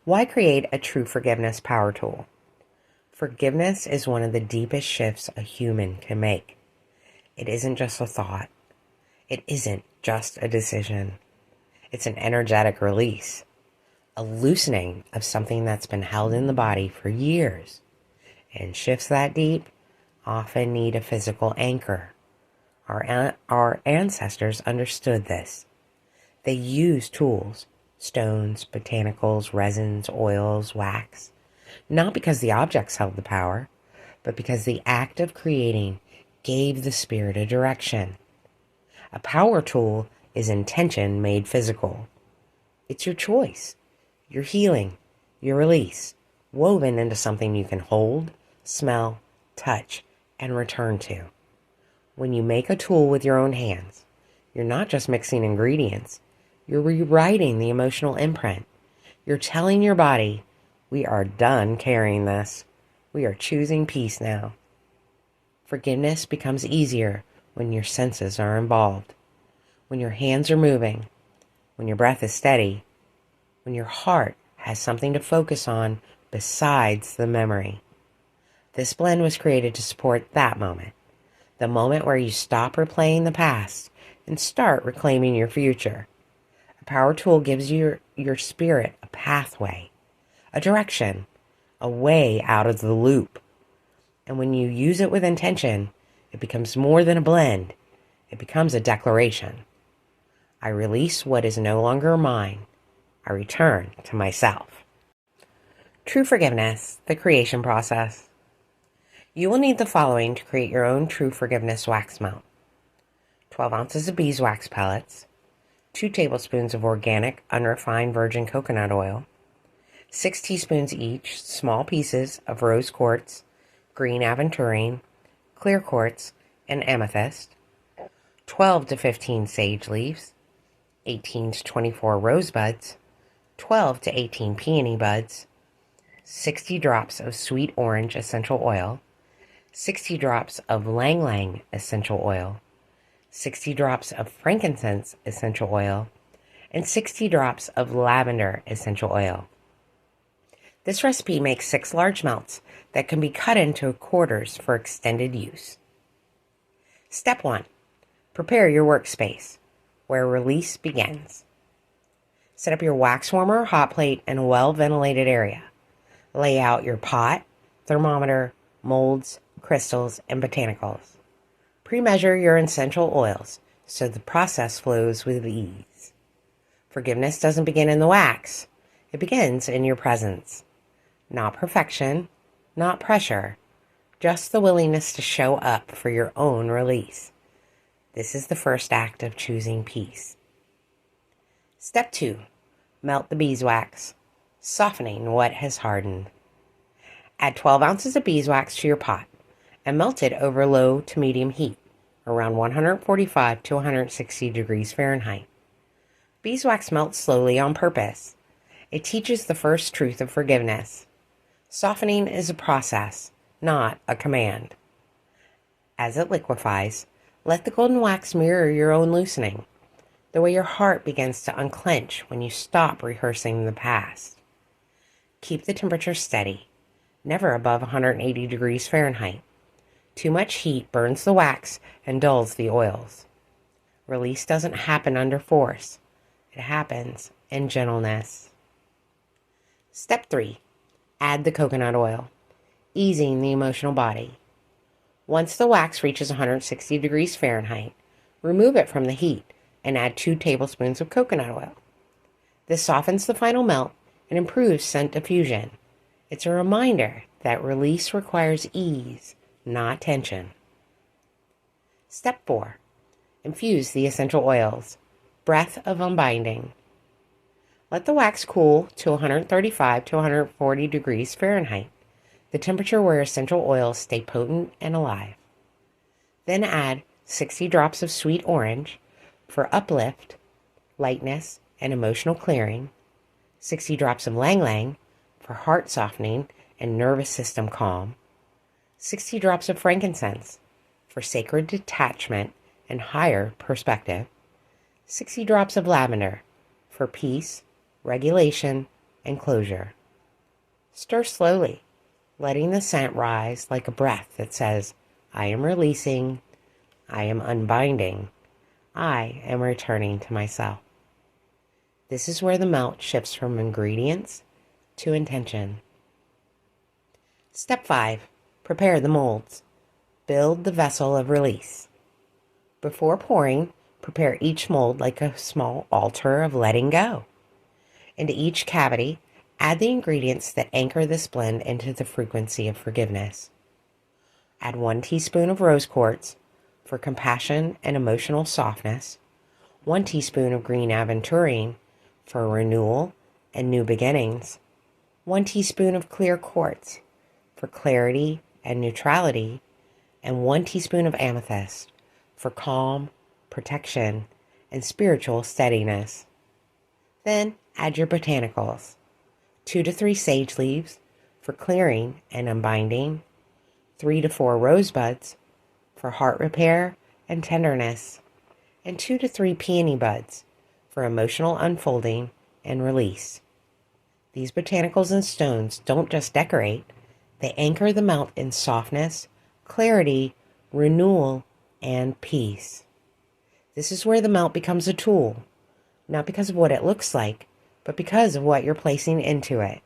Why create a true forgiveness power tool? Forgiveness is one of the deepest shifts a human can make. It isn't just a thought. It isn't just a decision. It's an energetic release, a loosening of something that's been held in the body for years. And shifts that deep often need a physical anchor. Our ancestors understood this. They used tools, stones, botanicals, resins, oils, wax, not because the objects held the power, but because the act of creating gave the spirit a direction. A power tool is intention made physical. It's your choice, your healing, your release, woven into something you can hold, smell, touch, and return to. When you make a tool with your own hands, you're not just mixing ingredients, you're rewriting the emotional imprint. You're telling your body, we are done carrying this. We are choosing peace now. Forgiveness becomes easier when your senses are involved, when your hands are moving, when your breath is steady, when your heart has something to focus on besides the memory. This blend was created to support that moment, the moment where you stop replaying the past and start reclaiming your future. A power tool gives your spirit a pathway, a direction, a way out of the loop. And when you use it with intention, it becomes more than a blend. It becomes a declaration. I release what is no longer mine. I return to myself. True forgiveness, the creation process. You will need the following to create your own true forgiveness wax melt. 12 ounces of beeswax pellets, 2 tablespoons of organic unrefined virgin coconut oil, 6 teaspoons each small pieces of rose quartz, green aventurine, clear quartz, and amethyst, 12 to 15 sage leaves, 18 to 24 rosebuds, 12 to 18 peony buds, 60 drops of sweet orange essential oil, 60 drops of ylang ylang essential oil, 60 drops of frankincense essential oil, and 60 drops of lavender essential oil. This recipe makes 6 large melts that can be cut into quarters for extended use. Step 1. Prepare your workspace, where release begins. Set up your wax warmer or hot plate in a well-ventilated area. Lay out your pot, thermometer, molds, crystals, and botanicals. Pre-measure your essential oils so the process flows with ease. Forgiveness doesn't begin in the wax. It begins in your presence. Not perfection, not pressure, just the willingness to show up for your own release. This is the first act of choosing peace. Step 2. Melt the beeswax, softening what has hardened. Add 12 ounces of beeswax to your pot and melt it over low to medium heat, around 145 to 160 degrees Fahrenheit. Beeswax melts slowly on purpose. It teaches the first truth of forgiveness. Softening is a process, not a command. As it liquefies, let the golden wax mirror your own loosening, the way your heart begins to unclench when you stop rehearsing the past. Keep the temperature steady, never above 180 degrees Fahrenheit. Too much heat burns the wax and dulls the oils. Release doesn't happen under force. It happens in gentleness. Step 3. Add the coconut oil, easing the emotional body. Once the wax reaches 160 degrees Fahrenheit, remove it from the heat and add 2 tablespoons of coconut oil. This softens the final melt and improves scent diffusion. It's a reminder that release requires ease, not tension. Step 4. Infuse the essential oils. Breath of unbinding. Let the wax cool to 135 to 140 degrees Fahrenheit, the temperature where essential oils stay potent and alive. Then add 60 drops of sweet orange for uplift, lightness, and emotional clearing, 60 drops of ylang ylang for heart softening and nervous system calm, 60 drops of frankincense for sacred detachment and higher perspective, 60 drops of lavender for peace, regulation, and closure. Stir slowly, letting the scent rise like a breath that says, I am releasing, I am unbinding, I am returning to myself. This is where the melt shifts from ingredients to intention. Step 5. Prepare the molds. Build the vessel of release. Before pouring, prepare each mold like a small altar of letting go. Into each cavity, add the ingredients that anchor this blend into the frequency of forgiveness. Add 1 teaspoon of rose quartz for compassion and emotional softness, 1 teaspoon of green aventurine for renewal and new beginnings, 1 teaspoon of clear quartz for clarity and neutrality, and 1 teaspoon of amethyst for calm, protection, and spiritual steadiness. Then add your botanicals, 2 to 3 sage leaves for clearing and unbinding, 3 to 4 rosebuds for heart repair and tenderness, and 2 to 3 peony buds for emotional unfolding and release. These botanicals and stones don't just decorate, they anchor the melt in softness, clarity, renewal, and peace. This is where the melt becomes a tool, not because of what it looks like, but because of what you're placing into it.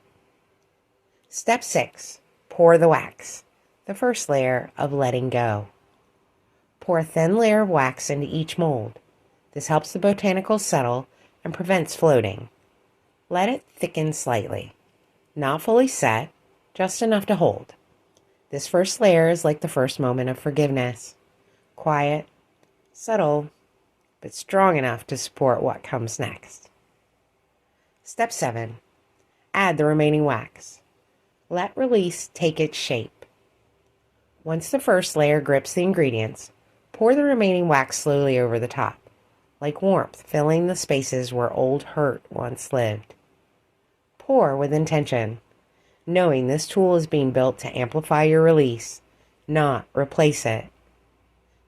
Step 6. Pour the wax, the first layer of letting go. Pour a thin layer of wax into each mold. This helps the botanicals settle and prevents floating. Let it thicken slightly. Not fully set, just enough to hold. This first layer is like the first moment of forgiveness. Quiet, subtle, but strong enough to support what comes next. Step 7. Add the remaining wax. Let release take its shape. Once the first layer grips the ingredients, pour the remaining wax slowly over the top, like warmth filling the spaces where old hurt once lived. Pour with intention, knowing this tool is being built to amplify your release, not replace it.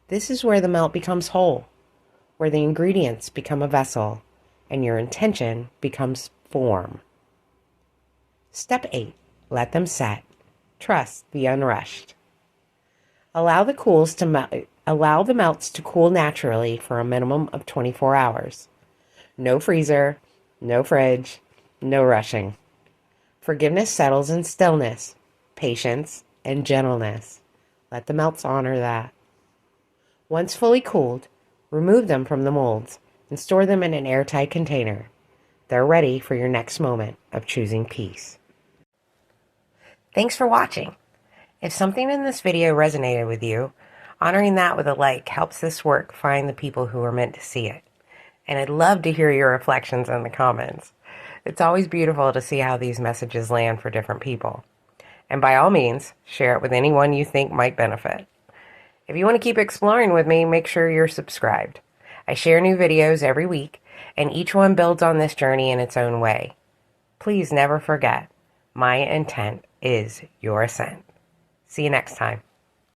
This is where the melt becomes whole, where the ingredients become a vessel, and your intention becomes form. Step 8. Let them set. Trust the unrushed. Allow the melts to cool naturally for a minimum of 24 hours. No freezer, no fridge, no rushing. Forgiveness settles in stillness, patience, and gentleness. Let the melts honor that. Once fully cooled, remove them from the molds and store them in an airtight container. They're ready for your next moment of choosing peace. Thanks for watching. If something in this video resonated with you, honoring that with a like helps this work find the people who are meant to see it. And I'd love to hear your reflections in the comments. It's always beautiful to see how these messages land for different people. And by all means, share it with anyone you think might benefit. If you want to keep exploring with me, make sure you're subscribed. I share new videos every week, and each one builds on this journey in its own way. Please never forget, my intent is your ascent. See you next time.